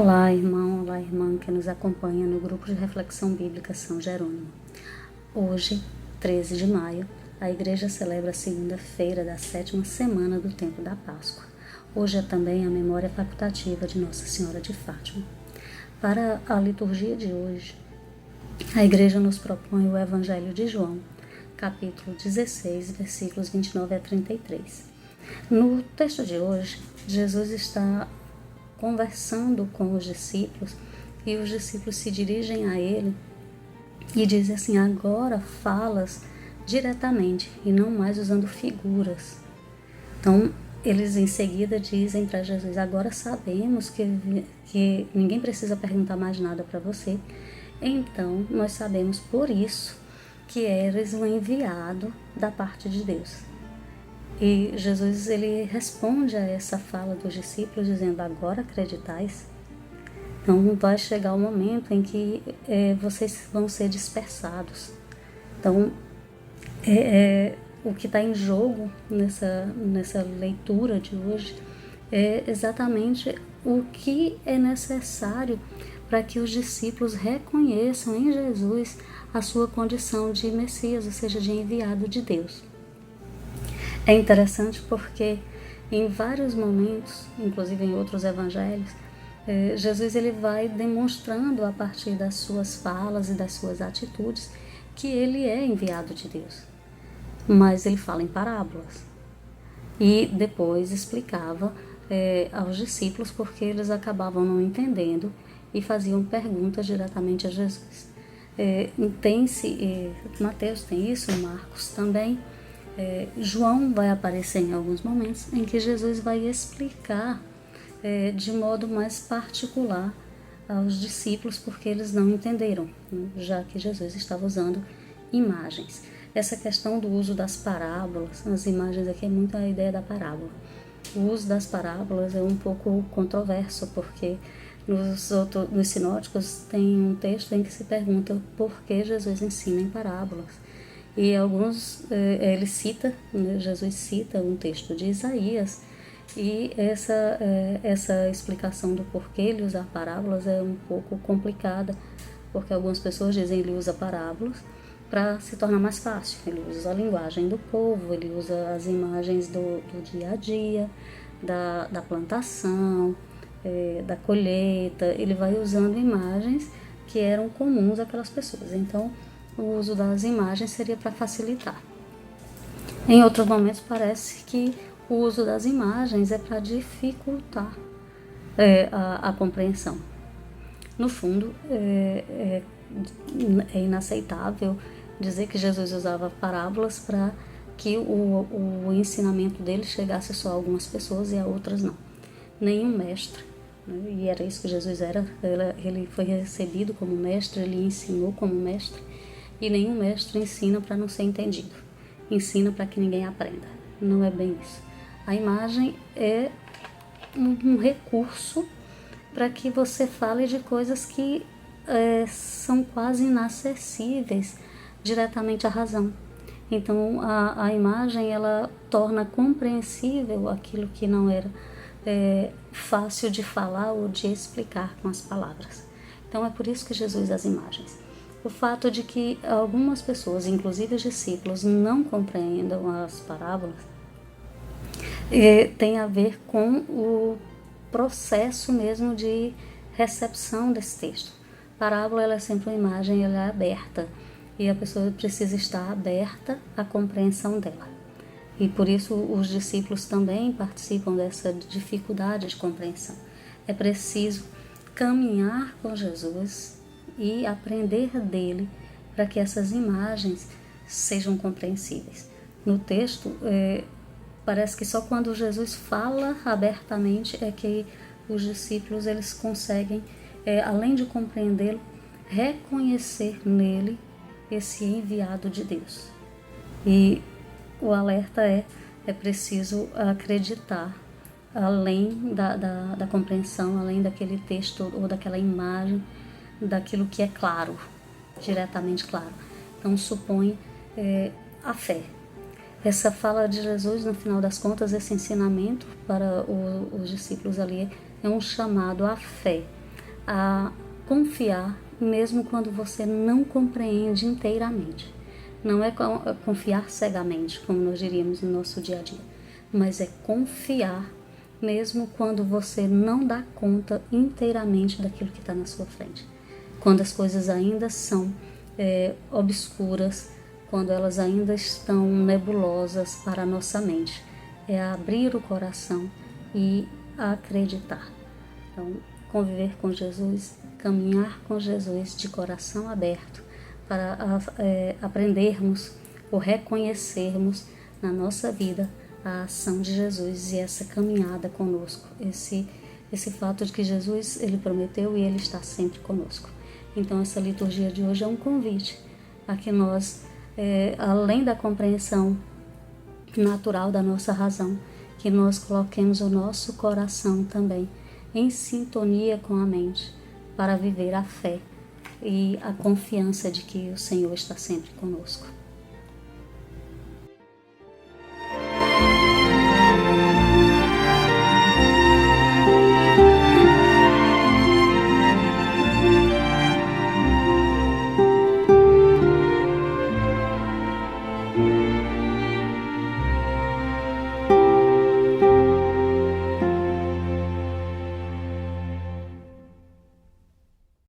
Olá, irmão, olá, irmã que nos acompanha no grupo de reflexão bíblica São Jerônimo. Hoje, 13 de maio, a igreja celebra a segunda-feira da 7ª semana do tempo da Páscoa. Hoje é também a memória facultativa de Nossa Senhora de Fátima. Para a liturgia de hoje, a igreja nos propõe o Evangelho de João, capítulo 16, versículos 29 a 33. No texto de hoje, Jesus está conversando com os discípulos e os discípulos se dirigem a ele e dizem assim: agora falas diretamente e não mais usando figuras. Então eles em seguida dizem para Jesus: agora sabemos que ninguém precisa perguntar mais nada para você, então nós sabemos por isso que eres o enviado da parte de Deus. E Jesus ele responde a essa fala dos discípulos dizendo: agora acreditais? Então vai chegar o momento em que vocês vão ser dispersados. Então o que está em jogo nessa leitura de hoje é exatamente o que é necessário para que os discípulos reconheçam em Jesus a sua condição de Messias, ou seja, de enviado de Deus. É interessante porque em vários momentos, inclusive em outros evangelhos, Jesus ele vai demonstrando a partir das suas falas e das suas atitudes que ele é enviado de Deus. Mas ele fala em parábolas e depois explicava aos discípulos porque eles acabavam não entendendo e faziam perguntas diretamente a Jesus. Mateus tem isso, Marcos também. João vai aparecer em alguns momentos em que Jesus vai explicar de modo mais particular aos discípulos porque eles não entenderam, já que Jesus estava usando imagens. Essa questão do uso das parábolas, as imagens aqui é muito a ideia da parábola. O uso das parábolas é um pouco controverso porque nos sinóticos tem um texto em que se pergunta por que Jesus ensina em parábolas. E alguns, Jesus cita um texto de Isaías, e essa explicação do porquê ele usar parábolas é um pouco complicada, porque algumas pessoas dizem que ele usa parábolas para se tornar mais fácil. Ele usa a linguagem do povo, ele usa as imagens do dia a dia, da plantação, da colheita, ele vai usando imagens que eram comuns àquelas pessoas. Então, o uso das imagens seria para facilitar. Em outros momentos parece que o uso das imagens é para dificultar a compreensão. No fundo, é inaceitável dizer que Jesus usava parábolas para que o ensinamento dele chegasse só a algumas pessoas e a outras não. Nenhum mestre, e era isso que Jesus era, ele foi recebido como mestre, ele ensinou como mestre. E nenhum mestre ensina para não ser entendido. Ensina para que ninguém aprenda. Não é bem isso. A imagem é um recurso para que você fale de coisas que são quase inacessíveis diretamente à razão. Então, a imagem ela torna compreensível aquilo que não era fácil de falar ou de explicar com as palavras. Então, é por isso que Jesus usa as imagens. O fato de que algumas pessoas, inclusive os discípulos, não compreendam as parábolas tem a ver com o processo mesmo de recepção desse texto. Parábola ela é sempre uma imagem, ela é aberta e a pessoa precisa estar aberta à compreensão dela. E por isso os discípulos também participam dessa dificuldade de compreensão. É preciso caminhar com Jesus e aprender dele para que essas imagens sejam compreensíveis. No texto, parece que só quando Jesus fala abertamente é que os discípulos eles conseguem, além de compreendê-lo, reconhecer nele esse enviado de Deus. E o alerta é preciso acreditar além da compreensão, além daquele texto ou daquela imagem, daquilo que é claro, diretamente claro. Então supõe a fé. Essa fala de Jesus, no final das contas, esse ensinamento para os discípulos ali é um chamado à fé. a confiar mesmo quando você não compreende inteiramente. Não é confiar cegamente, como nós diríamos no nosso dia a dia, mas é confiar mesmo quando você não dá conta inteiramente daquilo que está na sua frente. Quando as coisas ainda são obscuras, quando elas ainda estão nebulosas para a nossa mente. É abrir o coração e acreditar. Então, conviver com Jesus, caminhar com Jesus de coração aberto, para aprendermos ou reconhecermos na nossa vida a ação de Jesus e essa caminhada conosco, esse fato de que Jesus, ele prometeu e ele está sempre conosco. Então essa liturgia de hoje é um convite a que nós, além da compreensão natural da nossa razão, que nós coloquemos o nosso coração também em sintonia com a mente para viver a fé e a confiança de que o Senhor está sempre conosco.